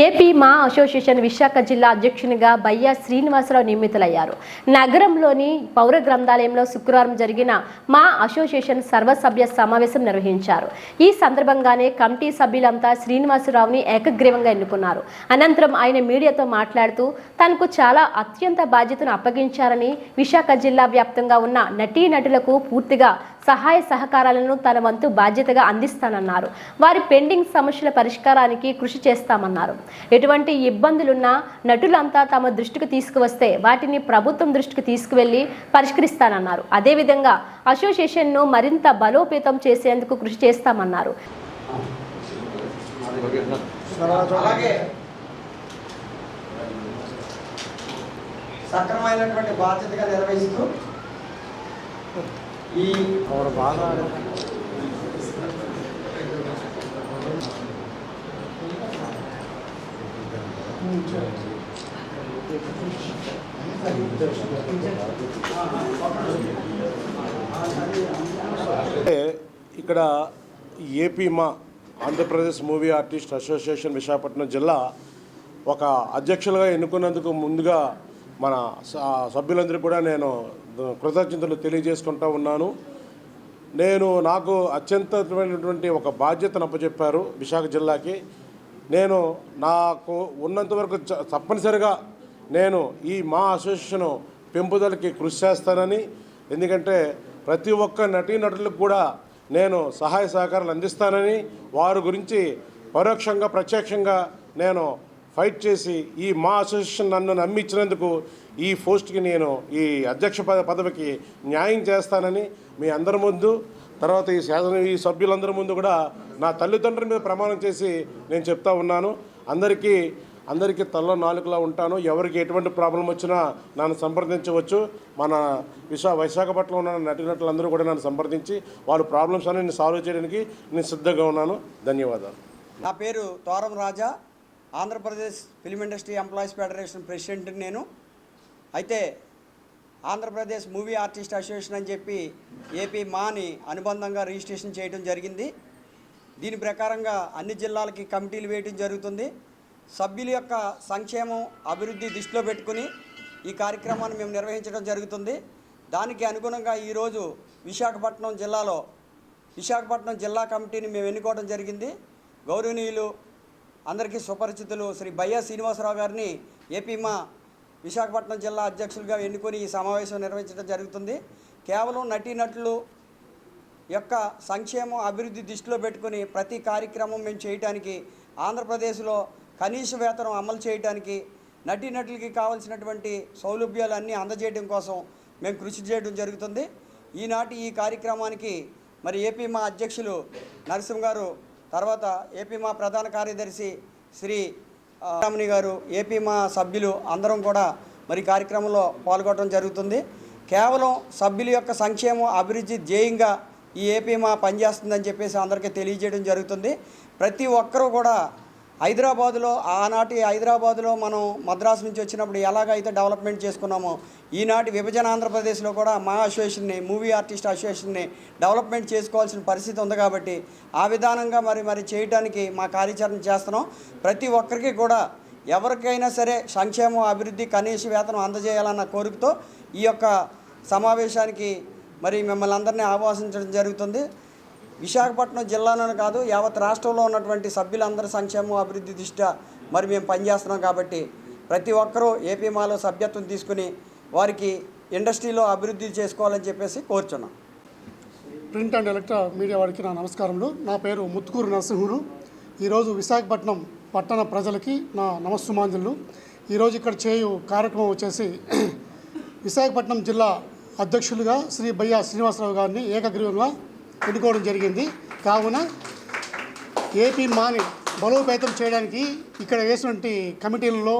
AP మా association Visakha జిల్లా అధ్యక్షునిగా బయ్యా శ్రీనివాసరావు నియమితులయ్యారు. నగరంలోని పౌర గ్రంథాలయంలో శుక్రవారం జరిగిన మా అసోసియేషన్ సర్వసభ్య సమావేశం నిర్వహించారు. ఈ సందర్భంగానే కమిటీ సభ్యులంతా శ్రీనివాసరావుని ఏకగ్రీవంగా ఎన్నుకున్నారు. అనంతరం ఆయన మీడియాతో మాట్లాడుతూ తనకు చాలా అత్యంత బాధ్యతను అప్పగించారని, విశాఖ జిల్లా వ్యాప్తంగా ఉన్న నటీనటులకు పూర్తిగా సహాయ సహకారాలను తన వంతు బాధ్యతగా అందిస్తానన్నారు. వారి పెండింగ్ సమస్యల పరిష్కారానికి కృషి చేస్తామన్నారు. ఎటువంటి ఇబ్బందులున్నా నటులంతా తమ దృష్టికి తీసుకువస్తే వాటిని ప్రభుత్వం దృష్టికి తీసుకువెళ్లి పరిష్కరిస్తానన్నారు. అదేవిధంగా అసోసియేషన్ను మరింత బలోపేతం చేసేందుకు కృషి చేస్తామన్నారు. సక్రమైనటువంటి బాధ్యతగా నిర్వహిస్తూ ఈ ఇక్కడ ఏపీ మా Andhra Pradesh movie artist association Visakhapatnam జిల్లా ఒక అధ్యక్షులుగా ఎన్నుకున్నందుకు ముందుగా మన సభ్యులందరూ కూడా నేను కృతజ్ఞతలు తెలియజేసుకుంటూ ఉన్నాను. నాకు అత్యంతమైనటువంటి ఒక బాధ్యతను అప్పచెప్పారు విశాఖ జిల్లాకి. నాకు ఉన్నంతవరకు తప్పనిసరిగా నేను ఈ మా అసోసియేషన్ పెంపుదలకి కృషి చేస్తానని, ఎందుకంటే ప్రతి ఒక్క నటీనటులకు కూడా నేను సహాయ సహకారాలు అందిస్తానని, వారి గురించి పరోక్షంగా ప్రత్యక్షంగా నేను ఫైట్ చేసి ఈ మా అసోసియేషన్ నన్ను నమ్మించినందుకు ఈ పోస్ట్కి నేను ఈ అధ్యక్ష పదవికి న్యాయం చేస్తానని మీ అందరి ముందు, తర్వాత ఈ సభ్యులందరి ముందు కూడా నా తల్లిదండ్రుల మీద ప్రమాణం చేసి నేను చెప్తా ఉన్నాను. అందరికీ తల్ల నాలుకలా ఉంటాను. ఎవరికి ఎటువంటి ప్రాబ్లం వచ్చినా నన్ను సంప్రదించవచ్చు. మన విశాఖపట్నంలో ఉన్న నటీనటులందరూ కూడా నన్ను సంప్రదించి వాళ్ళ ప్రాబ్లమ్స్ అన్ని నేను సాల్వ్ చేయడానికి నేను సిద్ధంగా ఉన్నాను. ధన్యవాదాలు. నా పేరు Thoram Raja, Andhra Pradesh film industry employees federation ప్రెసిడెంట్ని నేను. అయితే ఆంధ్రప్రదేశ్ మూవీ ఆర్టిస్ట్ అసోసియేషన్ అని చెప్పి ఏపీ మాని అనుబంధంగా రిజిస్ట్రేషన్ చేయడం జరిగింది. దీని ప్రకారంగా అన్ని జిల్లాలకి కమిటీలు వేయడం జరుగుతుంది. సభ్యుల యొక్క సంక్షేమం, అభివృద్ధి దృష్టిలో పెట్టుకుని ఈ కార్యక్రమాన్ని మేము నిర్వహించడం జరుగుతుంది. దానికి అనుగుణంగా ఈరోజు విశాఖపట్నం జిల్లా కమిటీని మేము ఎన్నుకోవడం జరిగింది. గౌరవనీయులు అందరికీ సుపరిచితులు శ్రీ బయ్యా శ్రీనివాసరావు గారిని ఏపీ మా విశాఖపట్నం జిల్లా అధ్యక్షులుగా ఎన్నుకొని ఈ సమావేశం నిర్వహించడం జరుగుతుంది. కేవలం నటీనటులు యొక్క సంక్షేమం, అభివృద్ధి దృష్టిలో పెట్టుకుని ప్రతి కార్యక్రమం మేము చేయడానికి, ఆంధ్రప్రదేశ్లో కనీస వేతనం అమలు చేయడానికి, నటీనటులకి కావాల్సినటువంటి సౌలభ్యాలన్నీ అందజేయడం కోసం మేము కృషి చేయడం జరుగుతుంది. ఈనాటి ఈ కార్యక్రమానికి మరి ఏపీ మా అధ్యక్షులు నరసింహ గారు, తర్వాత ఏపీ మా ప్రధాన కార్యదర్శి శ్రీ రామణి గారు, ఏపీ మా సభ్యులు అందరం కూడా మరి కార్యక్రమంలో పాల్గొనడం జరుగుతుంది. కేవలం సభ్యుల యొక్క సంక్షేమం, అభివృద్ధి ధ్యేయంగా ఈ ఏపీ మా పనిచేస్తుందని చెప్పేసి అందరికీ తెలియజేయడం జరుగుతుంది. ప్రతి ఒక్కరూ కూడా ఆనాటి హైదరాబాదులో మనం మద్రాసు నుంచి వచ్చినప్పుడు ఎలాగైతే డెవలప్మెంట్ చేసుకున్నామో, ఈనాటి విభజన ఆంధ్రప్రదేశ్లో కూడా మా అసోసియేషన్ని, మూవీ ఆర్టిస్ట్ అసోసియేషన్ని డెవలప్మెంట్ చేసుకోవాల్సిన పరిస్థితి ఉంది. కాబట్టి ఆ విధానంగా మరి చేయడానికి మా కార్యాచరణ చేస్తున్నాం. ప్రతి ఒక్కరికి కూడా ఎవరికైనా సరే సంక్షేమం, అభివృద్ధి, కనీస వేతనం అందజేయాలన్న కోరికతో ఈ యొక్క సమావేశానికి మరి మిమ్మల్ని అందరినీ ఆహ్వానించడం జరుగుతుంది. విశాఖపట్నం జిల్లాలోనే కాదు, యావత్ రాష్ట్రంలో ఉన్నటువంటి సభ్యులందరి సంక్షేమం, అభివృద్ధి దృష్ట్యా మరి మేము పనిచేస్తున్నాం. కాబట్టి ప్రతి ఒక్కరూ ఏపీ మాలో సభ్యత్వం తీసుకుని వారికి ఇండస్ట్రీలో అభివృద్ధి చేసుకోవాలని చెప్పేసి కోరుచున్నాం. ప్రింట్ అండ్ ఎలక్ట్రానిక్ మీడియా వారికి నా నమస్కారములు. నా పేరు ముత్తుకూరు నరసింహులు. ఈరోజు విశాఖపట్నం పట్టణ ప్రజలకి నా నమస్సుమాంజలు. ఈరోజు ఇక్కడ చేయు కార్యక్రమం వచ్చేసి విశాఖపట్నం జిల్లా అధ్యక్షులుగా శ్రీ బయ్యా శ్రీనివాసరావు గారిని ఏకగ్రీవంగా ఎన్నుకోవడం జరిగింది. కావున ఏపీ మాని బలోపేతం చేయడానికి ఇక్కడ వేసినటువంటి కమిటీలలో